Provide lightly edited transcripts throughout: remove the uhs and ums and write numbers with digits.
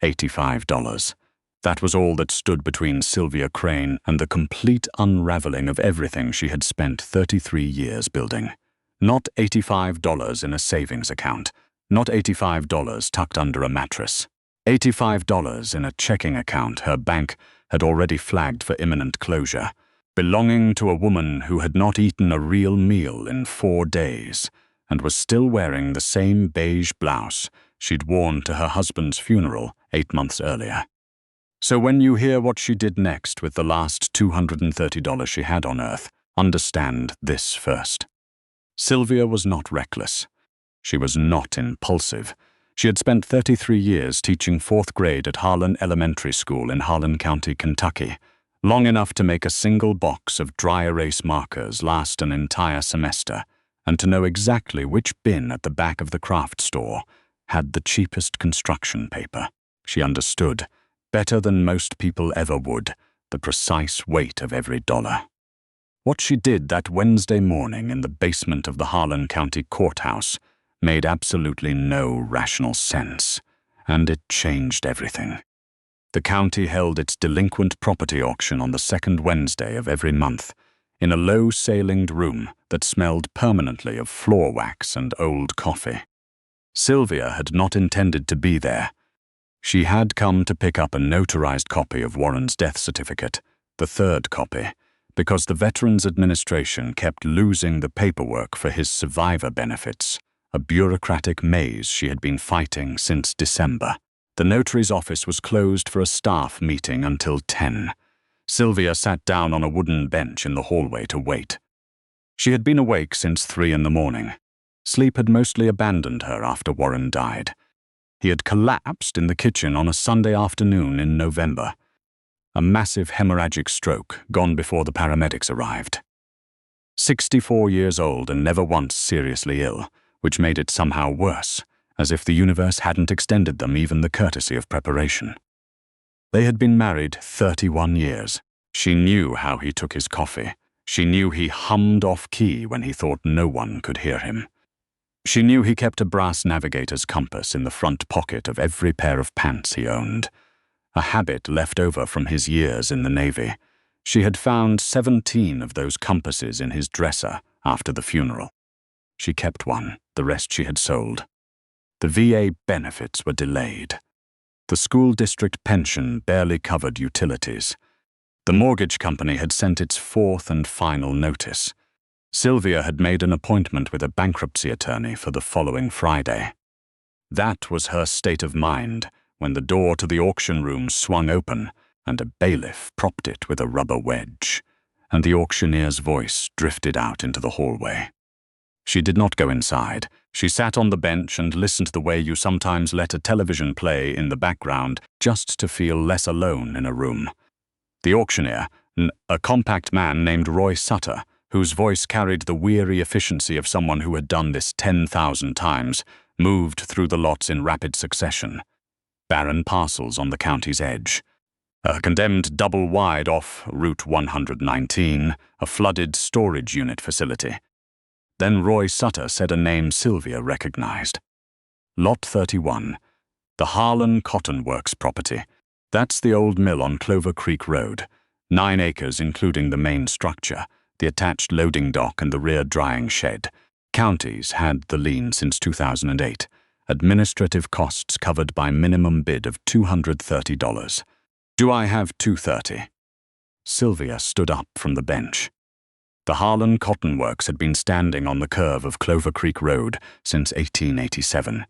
$85. That was all that stood between Sylvia Crane and the complete unraveling of everything she had spent 33 years building. Not $85 in a savings account, not $85 tucked under a mattress. $85 in a checking account her bank had already flagged for imminent closure, belonging to a woman who had not eaten a real meal in 4 days and was still wearing the same beige blouse she'd worn to her husband's funeral 8 months earlier. So when you hear what she did next with the last $230 she had on Earth, understand this first. Sylvia was not reckless. She was not impulsive. She had spent 33 years teaching 4th grade at Harlan Elementary School in Harlan County, Kentucky, long enough to make a single box of dry erase markers last an entire semester, and to know exactly which bin at the back of the craft store had the cheapest construction paper. She understood, better than most people ever would, the precise weight of every dollar. What she did that Wednesday morning in the basement of the Harlan County Courthouse made absolutely no rational sense, and it changed everything. The county held its delinquent property auction on the 2nd Wednesday of every month, in a low-ceilinged room that smelled permanently of floor wax and old coffee. Sylvia had not intended to be there. She had come to pick up a notarized copy of Warren's death certificate, the 3rd copy, because the Veterans Administration kept losing the paperwork for his survivor benefits, a bureaucratic maze she had been fighting since December. The notary's office was closed for a staff meeting until 10. Sylvia sat down on a wooden bench in the hallway to wait. She had been awake since 3 in the morning. Sleep had mostly abandoned her after Warren died. He had collapsed in the kitchen on a Sunday afternoon in November. A massive hemorrhagic stroke, gone before the paramedics arrived. 64 years old and never once seriously ill, which made it somehow worse, as if the universe hadn't extended them even the courtesy of preparation. They had been married 31 years. She knew how he took his coffee. She knew he hummed off-key when he thought no one could hear him. She knew he kept a brass navigator's compass in the front pocket of every pair of pants he owned, a habit left over from his years in the Navy. She had found 17 of those compasses in his dresser after the funeral. She kept one, the rest she had sold. The VA benefits were delayed. The school district pension barely covered utilities. The mortgage company had sent its 4th and final notice. Sylvia had made an appointment with a bankruptcy attorney for the following Friday. That was her state of mind when the door to the auction room swung open and a bailiff propped it with a rubber wedge, and the auctioneer's voice drifted out into the hallway. She did not go inside. She sat on the bench and listened the way you sometimes let a television play in the background just to feel less alone in a room. The auctioneer, a compact man named Roy Sutter, whose voice carried the weary efficiency of someone who had done this 10,000 times, moved through the lots in rapid succession. Barren parcels on the county's edge. A condemned double-wide off Route 119, a flooded storage unit facility. Then Roy Sutter said a name Sylvia recognized. Lot 31, the Harlan Cotton Works property. That's the old mill on Clover Creek Road, 9 acres including the main structure, the attached loading dock and the rear drying shed. Counties had the lien since 2008. Administrative costs covered by minimum bid of $230. Do I have $230? Sylvia stood up from the bench. The Harlan Cotton Works had been standing on the curve of Clover Creek Road since 1887.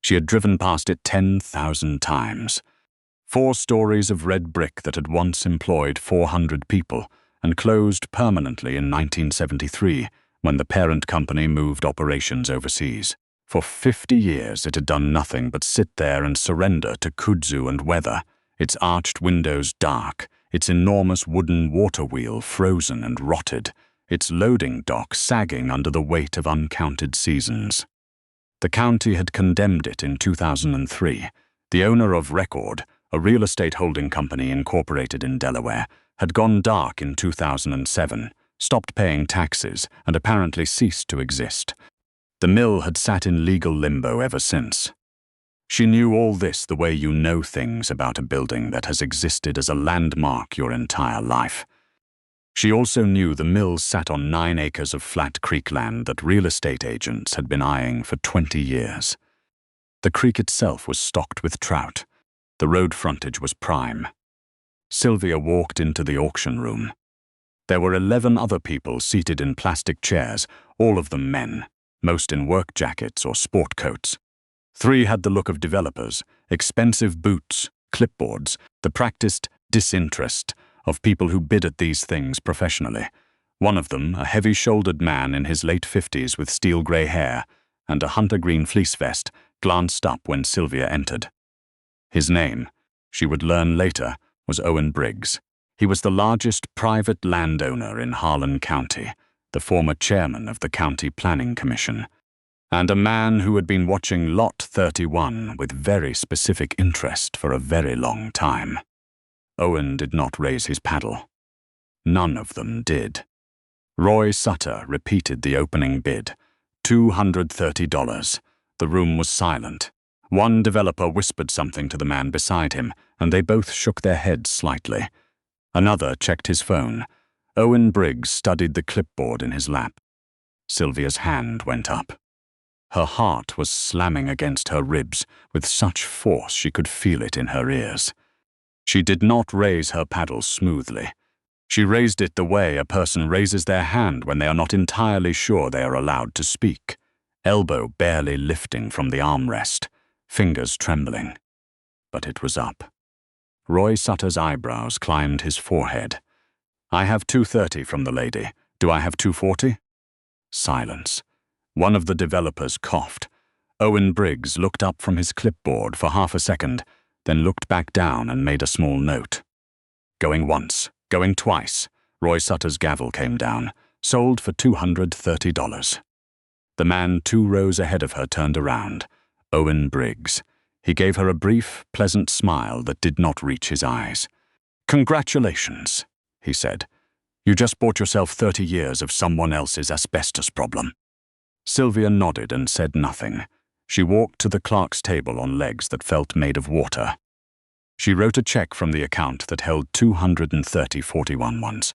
She had driven past it 10,000 times. 4 stories of red brick that had once employed 400 people and closed permanently in 1973 when the parent company moved operations overseas. For 50 years it had done nothing but sit there and surrender to kudzu and weather, its arched windows dark, its enormous wooden water wheel frozen and rotted, its loading dock sagging under the weight of uncounted seasons. The county had condemned it in 2003. The owner of Record, a real estate holding company incorporated in Delaware, had gone dark in 2007, stopped paying taxes, and apparently ceased to exist. The mill had sat in legal limbo ever since. She knew all this the way you know things about a building that has existed as a landmark your entire life. She also knew the mill sat on 9 acres of flat creek land that real estate agents had been eyeing for 20 years. The creek itself was stocked with trout. The road frontage was prime. Sylvia walked into the auction room. There were 11 other people seated in plastic chairs, all of them men, most in work jackets or sport coats. 3 had the look of developers, expensive boots, clipboards, the practiced disinterest of people who bid at these things professionally. One of them, a heavy-shouldered man in his late 50s with steel-grey hair and a hunter-green fleece vest, glanced up when Sylvia entered. His name, she would learn later, was Owen Briggs. He was the largest private landowner in Harlan County, the former chairman of the County Planning Commission, and a man who had been watching Lot 31 with very specific interest for a very long time. Owen did not raise his paddle. None of them did. Roy Sutter repeated the opening bid, $230. The room was silent. One developer whispered something to the man beside him, and they both shook their heads slightly. Another checked his phone. Owen Briggs studied the clipboard in his lap. Sylvia's hand went up. Her heart was slamming against her ribs with such force she could feel it in her ears. She did not raise her paddle smoothly. She raised it the way a person raises their hand when they are not entirely sure they are allowed to speak, elbow barely lifting from the armrest, fingers trembling. But it was up. Roy Sutter's eyebrows climbed his forehead. "I have $230 from the lady. Do I have $240? Silence. One of the developers coughed. Owen Briggs looked up from his clipboard for half a second, then looked back down and made a small note. "Going once, going twice." Roy Sutter's gavel came down. "Sold for $230. The man 2 rows ahead of her turned around. Owen Briggs. He gave her a brief, pleasant smile that did not reach his eyes. "Congratulations," he said. "You just bought yourself 30 years of someone else's asbestos problem." Sylvia nodded and said nothing. She walked to the clerk's table on legs that felt made of water. She wrote a check from the account that held 230.41 ones.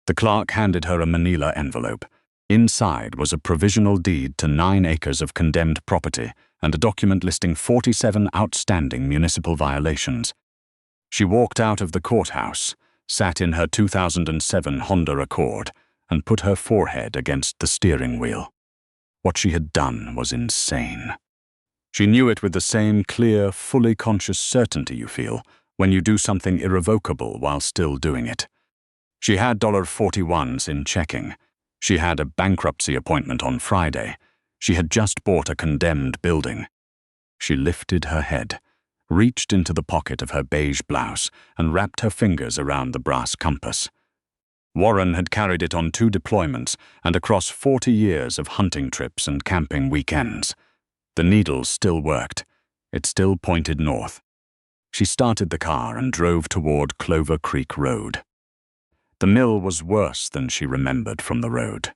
The clerk handed her a manila envelope. Inside was a provisional deed to 9 acres of condemned property and a document listing 47 outstanding municipal violations. She walked out of the courthouse, sat in her 2007 Honda Accord, and put her forehead against the steering wheel. What she had done was insane. She knew it with the same clear, fully conscious certainty you feel when you do something irrevocable while still doing it. She had $41s in checking. She had a bankruptcy appointment on Friday. She had just bought a condemned building. She lifted her head, reached into the pocket of her beige blouse, and wrapped her fingers around the brass compass. Warren had carried it on 2 deployments and across 40 years of hunting trips and camping weekends. The needle still worked. It still pointed north. She started the car and drove toward Clover Creek Road. The mill was worse than she remembered from the road.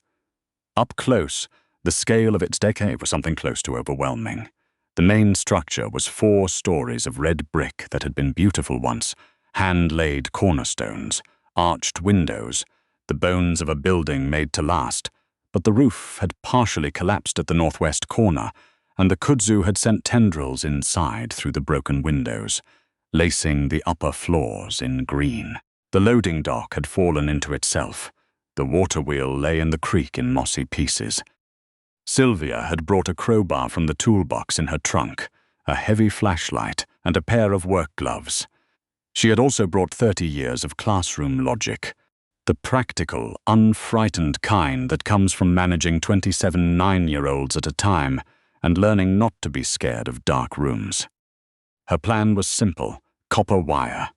Up close, the scale of its decay was something close to overwhelming. The main structure was 4 stories of red brick that had been beautiful once, hand-laid cornerstones, arched windows, the bones of a building made to last, but the roof had partially collapsed at the northwest corner, and the kudzu had sent tendrils inside through the broken windows, lacing the upper floors in green. The loading dock had fallen into itself. The water wheel lay in the creek in mossy pieces. Sylvia had brought a crowbar from the toolbox in her trunk, a heavy flashlight, and a pair of work gloves. She had also brought 30 years of classroom logic, the practical, unfrightened kind that comes from managing 27 9-year-olds at a time and learning not to be scared of dark rooms. Her plan was simple: copper wire.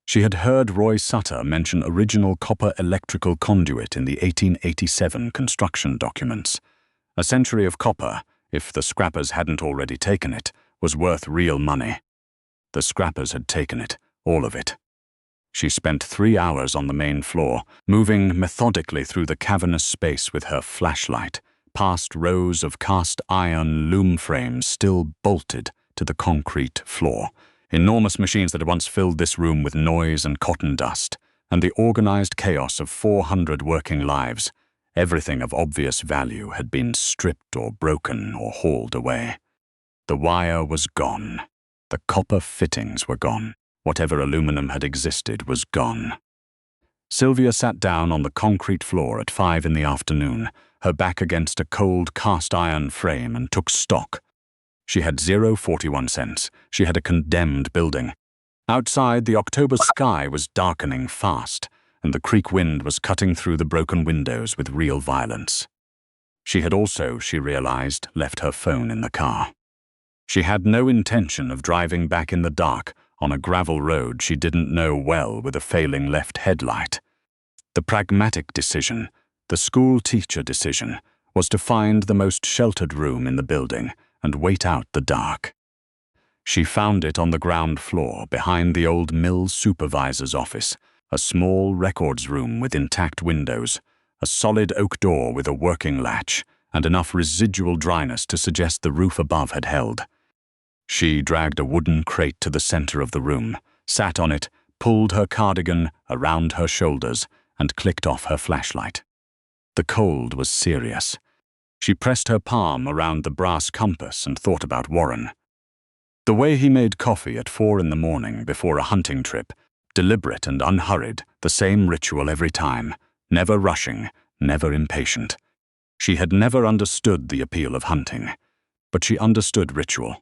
She had heard Roy Sutter mention original copper electrical conduit in the 1887 construction documents. A century of copper, if the scrappers hadn't already taken it, was worth real money. The scrappers had taken it, all of it. She spent 3 hours on the main floor, moving methodically through the cavernous space with her flashlight, past rows of cast iron loom frames still bolted to the concrete floor. Enormous machines that had once filled this room with noise and cotton dust, and the organized chaos of 400 working lives. Everything of obvious value had been stripped or broken or hauled away. The wire was gone. The copper fittings were gone. Whatever aluminum had existed was gone. Sylvia sat down on the concrete floor at 5 in the afternoon, her back against a cold cast-iron frame, and took stock. She had 0.41 cents. She had a condemned building. Outside, the October sky was darkening fast, and the creek wind was cutting through the broken windows with real violence. She had also, she realized, left her phone in the car. She had no intention of driving back in the dark on a gravel road she didn't know well with a failing left headlight. The pragmatic decision, the school-teacher decision, was to find the most sheltered room in the building and wait out the dark. She found it on the ground floor behind the old mill supervisor's office, a small records room with intact windows, a solid oak door with a working latch, and enough residual dryness to suggest the roof above had held. She dragged a wooden crate to the center of the room, sat on it, pulled her cardigan around her shoulders, and clicked off her flashlight. The cold was serious. She pressed her palm around the brass compass and thought about Warren. The way he made coffee at 4 in the morning before a hunting trip, deliberate and unhurried, the same ritual every time, never rushing, never impatient. She had never understood the appeal of hunting, but she understood ritual.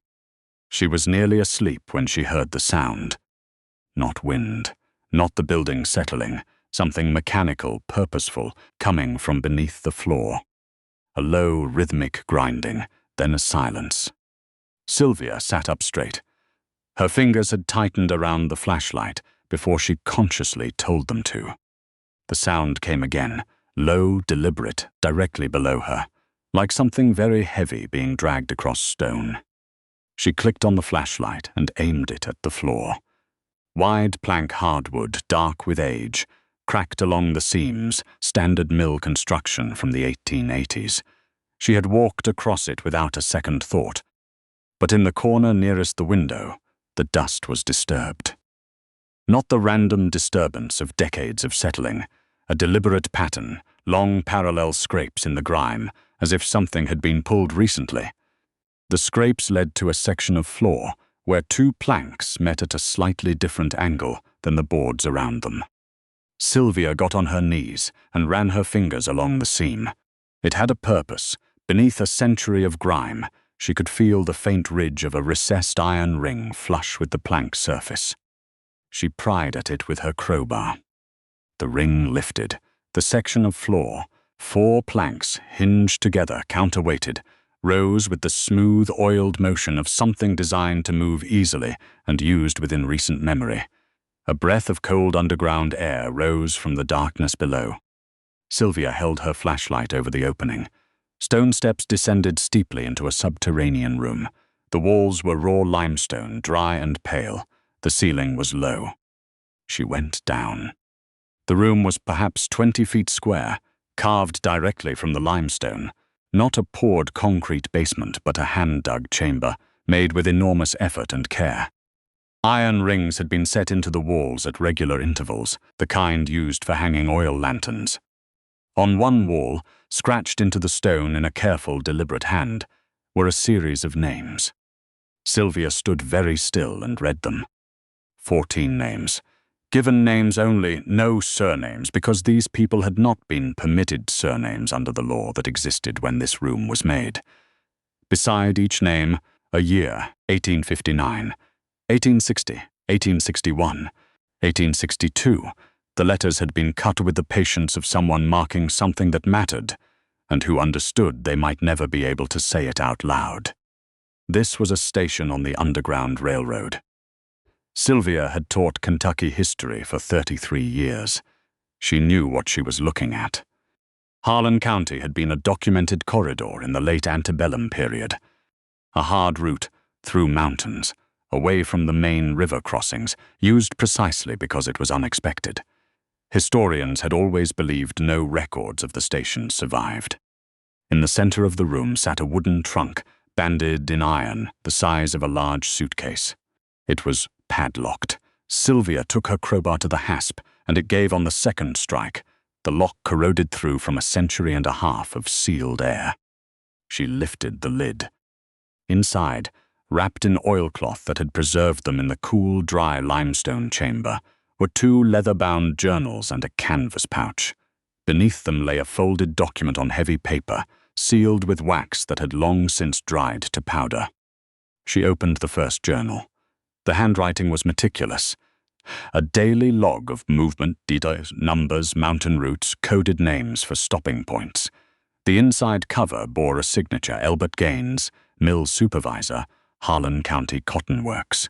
She was nearly asleep when she heard the sound. Not wind, not the building settling, something mechanical, purposeful, coming from beneath the floor. A low, rhythmic grinding, then a silence. Sylvia sat up straight. Her fingers had tightened around the flashlight before she consciously told them to. The sound came again, low, deliberate, directly below her, like something very heavy being dragged across stone. She clicked on the flashlight and aimed it at the floor. Wide plank hardwood, dark with age, cracked along the seams, standard mill construction from the 1880s. She had walked across it without a second thought. But in the corner nearest the window, the dust was disturbed. Not the random disturbance of decades of settling, a deliberate pattern, long parallel scrapes in the grime, as if something had been pulled recently. The scrapes led to a section of floor where 2 planks met at a slightly different angle than the boards around them. Sylvia got on her knees and ran her fingers along the seam. It had a purpose. Beneath a century of grime, she could feel the faint ridge of a recessed iron ring flush with the plank surface. She pried at it with her crowbar. The ring lifted. The section of floor, 4 planks hinged together, counterweighted, rose with the smooth, oiled motion of something designed to move easily and used within recent memory. A breath of cold underground air rose from the darkness below. Sylvia held her flashlight over the opening. Stone steps descended steeply into a subterranean room. The walls were raw limestone, dry and pale. The ceiling was low. She went down. The room was perhaps 20 feet square, carved directly from the limestone. Not a poured concrete basement, but a hand-dug chamber, made with enormous effort and care. Iron rings had been set into the walls at regular intervals, the kind used for hanging oil lanterns. On one wall, scratched into the stone in a careful, deliberate hand, were a series of names. Sylvia stood very still and read them. 14 names. Given names only, no surnames, because these people had not been permitted surnames under the law that existed when this room was made. Beside each name, a year, 1859, 1860, 1861, 1862, the letters had been cut with the patience of someone marking something that mattered, and who understood they might never be able to say it out loud. This was a station on the Underground Railroad. Sylvia had taught Kentucky history for 33 years. She knew what she was looking at. Harlan County had been a documented corridor in the late antebellum period. A hard route through mountains, away from the main river crossings, used precisely because it was unexpected. Historians had always believed no records of the station survived. In the center of the room sat a wooden trunk, banded in iron, the size of a large suitcase. It was padlocked. Sylvia took her crowbar to the hasp, and it gave on the second strike. The lock corroded through from a century and a half of sealed air. She lifted the lid. Inside, wrapped in oilcloth that had preserved them in the cool, dry limestone chamber, were 2 leather-bound journals and a canvas pouch. Beneath them lay a folded document on heavy paper, sealed with wax that had long since dried to powder. She opened the first journal. The handwriting was meticulous. A daily log of movement, details, numbers, mountain routes, coded names for stopping points. The inside cover bore a signature: Elbert Gaines, mill supervisor, Harlan County Cotton Works,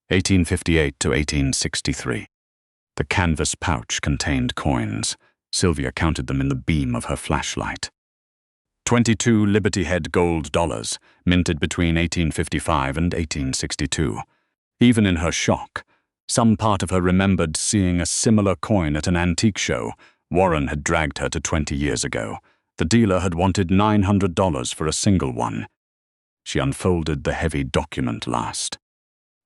1858 to 1863. The canvas pouch contained coins. Sylvia counted them in the beam of her flashlight. 22 Liberty Head gold dollars, minted between 1855 and 1862. Even in her shock, some part of her remembered seeing a similar coin at an antique show. Warren had dragged her to 20 years ago. The dealer had wanted $900 for a single one. She unfolded the heavy document last.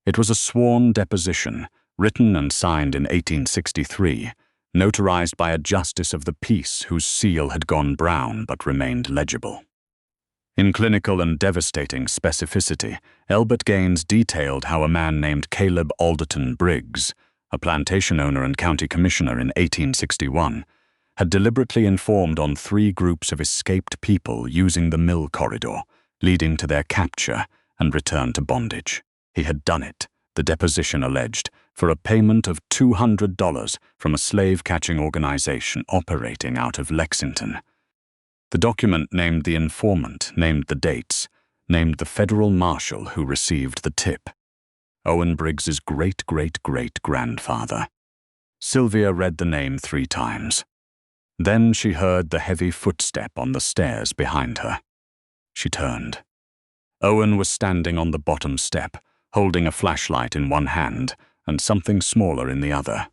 It was a sworn deposition, written and signed in 1863, notarized by a justice of the peace whose seal had gone brown but remained legible. In clinical and devastating specificity, Elbert Gaines detailed how a man named Caleb Alderton Briggs, a plantation owner and county commissioner in 1861, had deliberately informed on 3 groups of escaped people using the mill corridor, leading to their capture and return to bondage. He had done it, the deposition alleged, for a payment of $200 from a slave-catching organization operating out of Lexington. The document named the informant, named the dates, named the federal marshal who received the tip: Owen Briggs's great-great-great-grandfather. Sylvia read the name 3 times. Then she heard the heavy footstep on the stairs behind her. She turned. Owen was standing on the bottom step, holding a flashlight in one hand and something smaller in the other.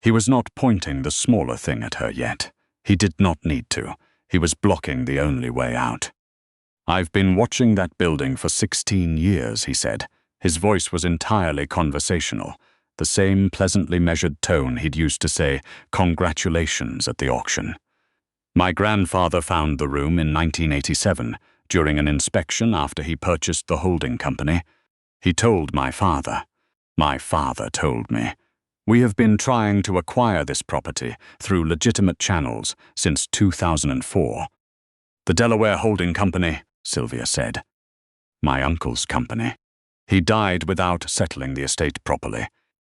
He was not pointing the smaller thing at her yet. He did not need to. He was blocking the only way out. "I've been watching that building for 16 years, he said. His voice was entirely conversational, the same pleasantly measured tone he'd used to say congratulations at the auction. "My grandfather found the room in 1987, during an inspection after he purchased the holding company. He told my father. My father told me. We have been trying to acquire this property through legitimate channels since 2004. "The Delaware Holding Company," Sylvia said. "My uncle's company. He died without settling the estate properly.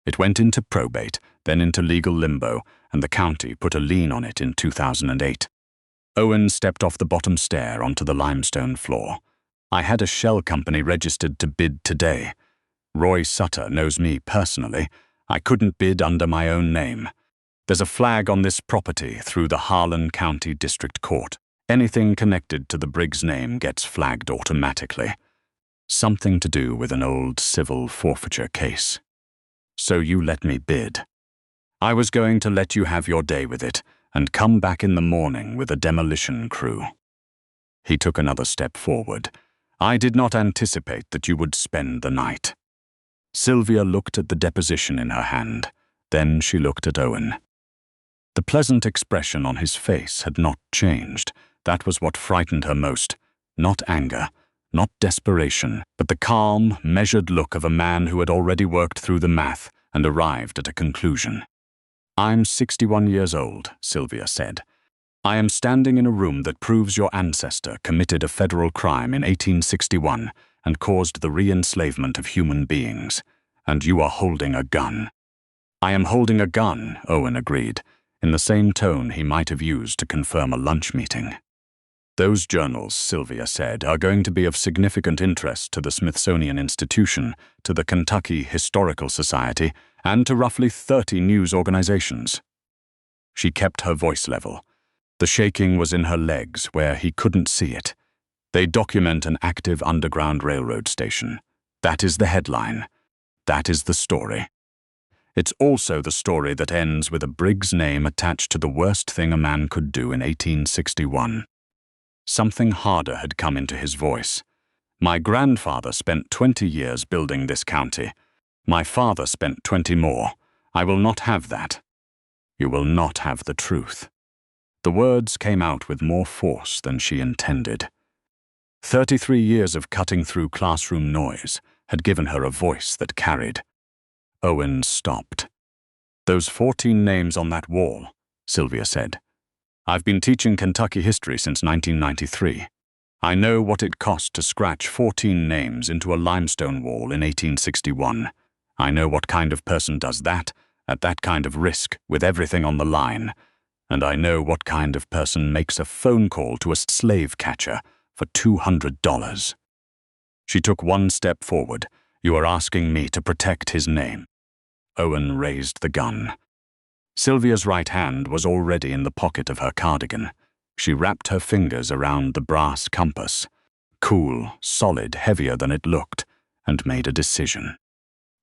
It went into probate, then into legal limbo, and the county put a lien on it in 2008. Owen stepped off the bottom stair onto the limestone floor. "I had a shell company registered to bid today. Roy Sutter knows me personally. I couldn't bid under my own name. There's a flag on this property through the Harlan County District Court. Anything connected to the Briggs name gets flagged automatically. Something to do with an old civil forfeiture case. So you let me bid. I was going to let you have your day with it and come back in the morning with a demolition crew." He took another step forward. "I did not anticipate that you would spend the night." Sylvia looked at the deposition in her hand. Then she looked at Owen. The pleasant expression on his face had not changed. That was what frightened her most. Not anger, not desperation, but the calm, measured look of a man who had already worked through the math and arrived at a conclusion. "I'm 61 years old," Sylvia said. "I am standing in a room that proves your ancestor committed a federal crime in 1861 and caused the re-enslavement of human beings, and you are holding a gun." "I am holding a gun," Owen agreed, in the same tone he might have used to confirm a lunch meeting. "Those journals," Sylvia said, "are going to be of significant interest to the Smithsonian Institution, to the Kentucky Historical Society, and to roughly 30 news organizations." She kept her voice level. The shaking was in her legs where he couldn't see it. "They document an active underground railroad station. That is the headline. That is the story. It's also the story that ends with a Briggs name attached to the worst thing a man could do in 1861. Something harder had come into his voice. My grandfather spent 20 years building this county. My father spent 20 more. I will not have that. You will not have the truth. The words came out with more force than she intended. 33 years of cutting through classroom noise had given her a voice that carried. Owen stopped. "Those 14 names on that wall," Sylvia said. "I've been teaching Kentucky history since 1993. I know what it cost to scratch 14 names into a limestone wall in 1861. I know what kind of person does that, at that kind of risk, with everything on the line. And I know what kind of person makes a phone call to a slave catcher for $200. She took one step forward. "You are asking me to protect his name." Owen raised the gun. Sylvia's right hand was already in the pocket of her cardigan. She wrapped her fingers around the brass compass, cool, solid, heavier than it looked, and made a decision.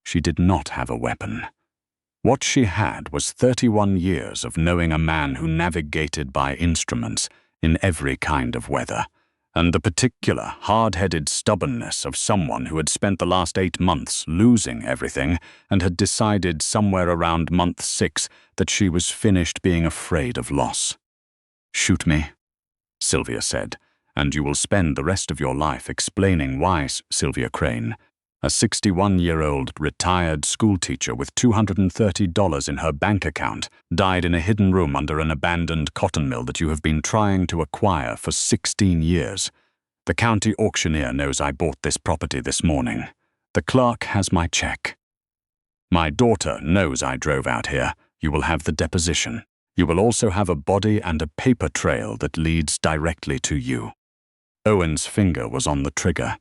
She did not have a weapon. What she had was 31 years of knowing a man who navigated by instruments in every kind of weather, and the particular hard-headed stubbornness of someone who had spent the last 8 months losing everything and had decided somewhere around month 6 that she was finished being afraid of loss. "Shoot me," Sylvia said, "and you will spend the rest of your life explaining why Sylvia Crane, a 61-year-old retired schoolteacher with $230 in her bank account, died in a hidden room under an abandoned cotton mill that you have been trying to acquire for 16 years. The county auctioneer knows I bought this property this morning. The clerk has my check. My daughter knows I drove out here. You will have the deposition. You will also have a body and a paper trail that leads directly to you." Owen's finger was on the trigger.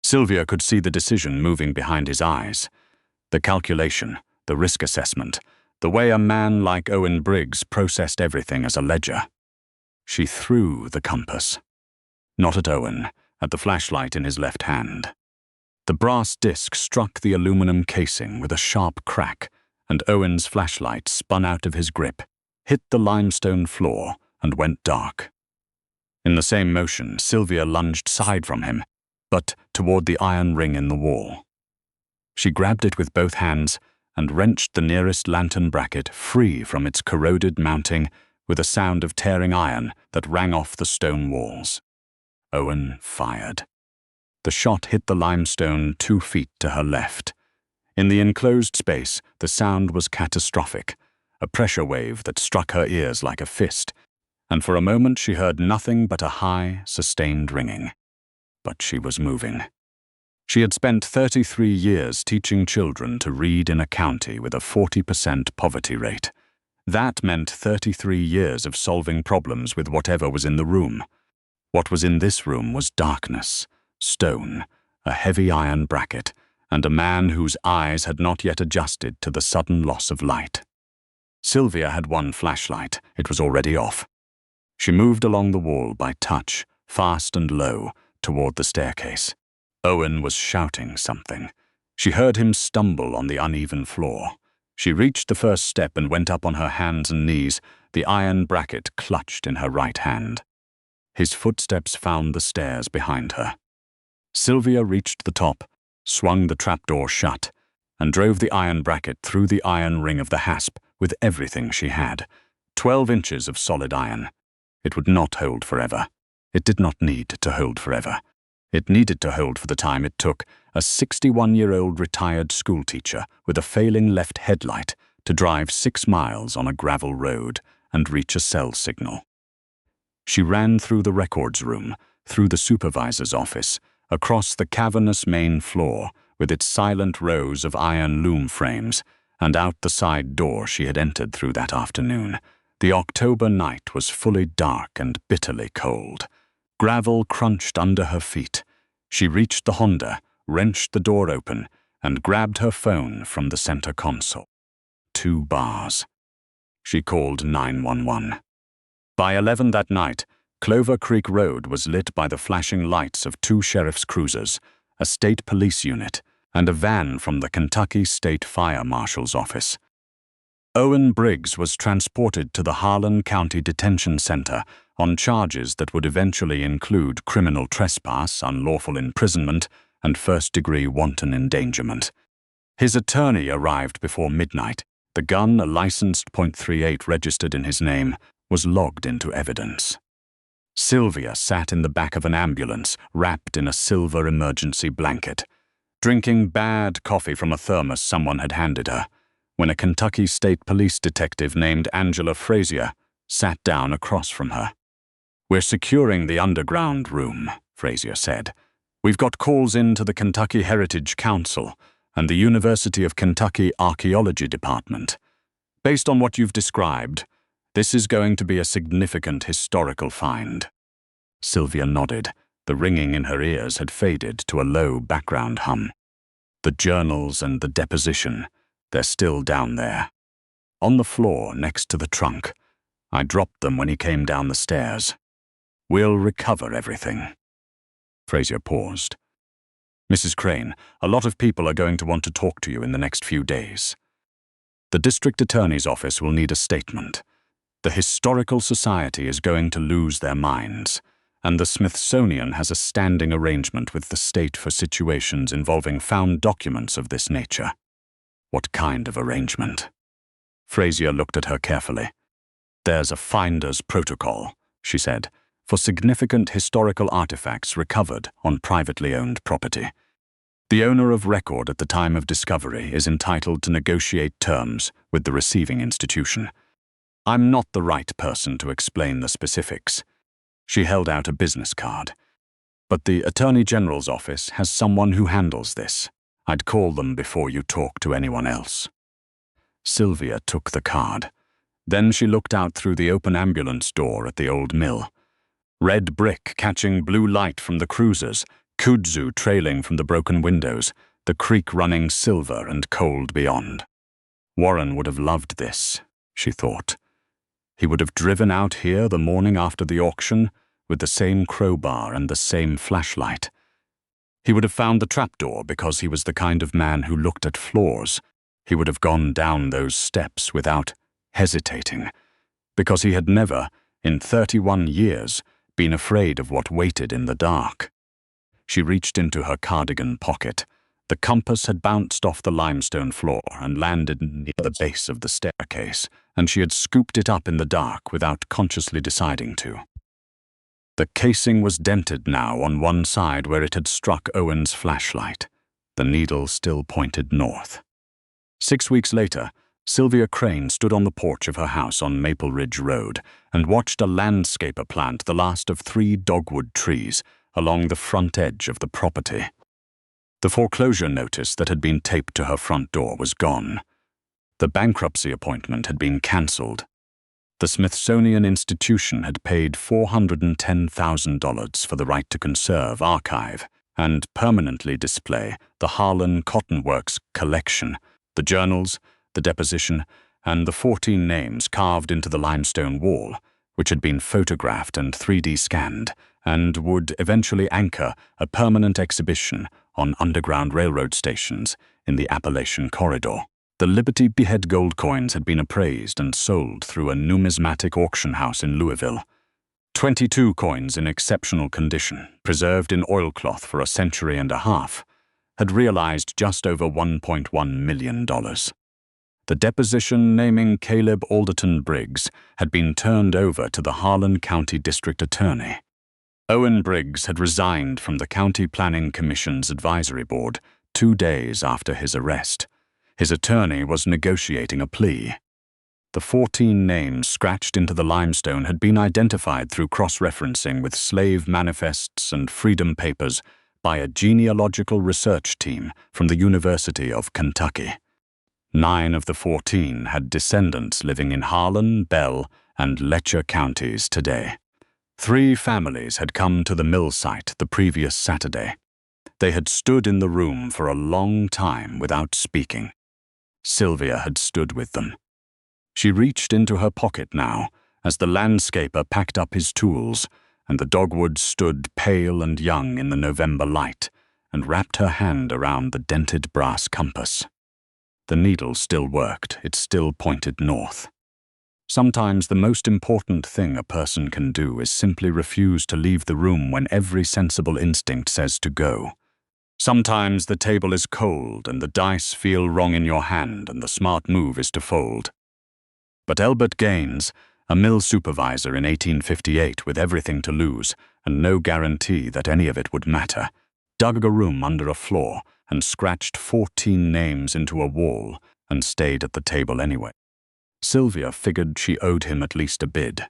Sylvia could see the decision moving behind his eyes. The calculation, the risk assessment, the way a man like Owen Briggs processed everything as a ledger. She threw the compass. Not at Owen, at the flashlight in his left hand. The brass disc struck the aluminum casing with a sharp crack, and Owen's flashlight spun out of his grip, hit the limestone floor, and went dark. In the same motion, Sylvia lunged aside from him, but toward the iron ring in the wall. She grabbed it with both hands and wrenched the nearest lantern bracket free from its corroded mounting with a sound of tearing iron that rang off the stone walls. Owen fired. The shot hit the limestone 2 feet to her left. In the enclosed space, the sound was catastrophic, a pressure wave that struck her ears like a fist, and for a moment she heard nothing but a high, sustained ringing. But she was moving. She had spent 33 years teaching children to read in a county with a 40% poverty rate. That meant 33 years of solving problems with whatever was in the room. What was in this room was darkness, stone, a heavy iron bracket, and a man whose eyes had not yet adjusted to the sudden loss of light. Sylvia had one flashlight. It was already off. She moved along the wall by touch, fast and low, toward the staircase. Owen was shouting something. She heard him stumble on the uneven floor. She reached the first step and went up on her hands and knees, the iron bracket clutched in her right hand. His footsteps found the stairs behind her. Sylvia reached the top, swung the trapdoor shut, and drove the iron bracket through the iron ring of the hasp with everything she had. 12 inches of solid iron. It would not hold forever. It did not need to hold forever. It needed to hold for the time it took a 61-year-old retired schoolteacher with a failing left headlight to drive 6 miles on a gravel road and reach a cell signal. She ran through the records room, through the supervisor's office, across the cavernous main floor with its silent rows of iron loom frames, and out the side door she had entered through that afternoon. The October night was fully dark and bitterly cold. Gravel crunched under her feet. She reached the Honda, wrenched the door open, and grabbed her phone from the center console. 2 bars. She called 911. By 11 that night, Clover Creek Road was lit by the flashing lights of 2 sheriff's cruisers, a state police unit, and a van from the Kentucky State Fire Marshal's office. Owen Briggs was transported to the Harlan County Detention Center, on charges that would eventually include criminal trespass, unlawful imprisonment, and first-degree wanton endangerment. His attorney arrived before midnight. The gun, a licensed .38 registered in his name, was logged into evidence. Sylvia sat in the back of an ambulance, wrapped in a silver emergency blanket, drinking bad coffee from a thermos someone had handed her, when a Kentucky State Police detective named Angela Frazier sat down across from her. "We're securing the underground room," Frazier said. "We've got calls in to the Kentucky Heritage Council and the University of Kentucky Archaeology Department. Based on what you've described, this is going to be a significant historical find." Sylvia nodded. The ringing in her ears had faded to a low background hum. "The journals and the deposition, they're still down there. On the floor next to the trunk. I dropped them when he came down the stairs. We'll recover everything." Frazier paused. "Mrs. Crane, a lot of people are going to want to talk to you in the next few days. The district attorney's office will need a statement. The Historical Society is going to lose their minds, and the Smithsonian has a standing arrangement with the state for situations involving found documents of this nature." "What kind of arrangement?" Frazier looked at her carefully. "There's a finder's protocol," she said, "for significant historical artifacts recovered on privately owned property. The owner of record at the time of discovery is entitled to negotiate terms with the receiving institution. I'm not the right person to explain the specifics." She held out a business card. "But the Attorney General's office has someone who handles this. I'd call them before you talk to anyone else." Sylvia took the card. Then she looked out through the open ambulance door at the old mill. Red brick catching blue light from the cruisers, kudzu trailing from the broken windows, the creek running silver and cold beyond. Warren would have loved this, she thought. He would have driven out here the morning after the auction with the same crowbar and the same flashlight. He would have found the trapdoor because he was the kind of man who looked at floors. He would have gone down those steps without hesitating, because he had never, in 31 years, been afraid of what waited in the dark. She reached into her cardigan pocket. The compass had bounced off the limestone floor and landed near the base of the staircase, and she had scooped it up in the dark without consciously deciding to. The casing was dented now on one side where it had struck Owen's flashlight. The needle still pointed north. 6 weeks later, Sylvia Crane stood on the porch of her house on Maple Ridge Road and watched a landscaper plant the last of 3 dogwood trees along the front edge of the property. The foreclosure notice that had been taped to her front door was gone. The bankruptcy appointment had been cancelled. The Smithsonian Institution had paid $410,000 for the right to conserve, archive, and permanently display the Harlan Cotton Works collection, the journals, the deposition, and the 14 names carved into the limestone wall, which had been photographed and 3D scanned, and would eventually anchor a permanent exhibition on Underground Railroad stations in the Appalachian Corridor. The Liberty Behead gold coins had been appraised and sold through a numismatic auction house in Louisville. 22 coins in exceptional condition, preserved in oilcloth for a century and a half, had realized just over $1.1 million. The deposition naming Caleb Alderton Briggs had been turned over to the Harlan County District Attorney. Owen Briggs had resigned from the County Planning Commission's advisory board 2 days after his arrest. His attorney was negotiating a plea. The 14 names scratched into the limestone had been identified through cross-referencing with slave manifests and freedom papers by a genealogical research team from the University of Kentucky. 9 of the 14 had descendants living in Harlan, Bell, and Letcher counties today. 3 families had come to the mill site the previous Saturday. They had stood in the room for a long time without speaking. Sylvia had stood with them. She reached into her pocket now as the landscaper packed up his tools, and the dogwood stood pale and young in the November light, and wrapped her hand around the dented brass compass. The needle still worked, it still pointed north. Sometimes the most important thing a person can do is simply refuse to leave the room when every sensible instinct says to go. Sometimes the table is cold and the dice feel wrong in your hand and the smart move is to fold. But Elbert Gaines, a mill supervisor in 1858 with everything to lose and no guarantee that any of it would matter, dug a room under a floor and scratched 14 names into a wall and stayed at the table anyway. Sylvia figured she owed him at least a bid.